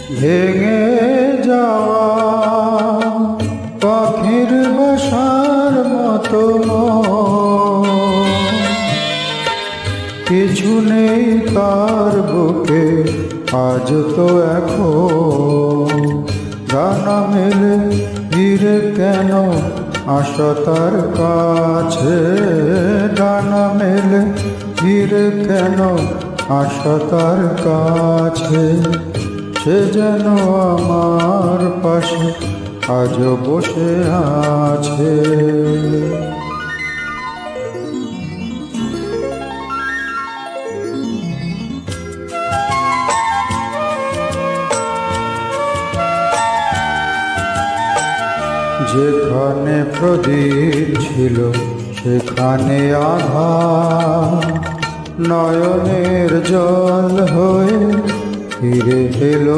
ভেঙে যাওয়া পাখির বাসার মতো কিছু নেই তার বুকে আজ তো এখন ডানা মেলে ফিরে কেন আশা তার কাছে ডানা মেলে ফিরে কেন আশা তার কাছে সে যেন আমার পাশে আজ বসে আছে। যেখানে প্রদীপ ছিল সেখানে আধার, নয়নের জল হয়ে ফিরে এলো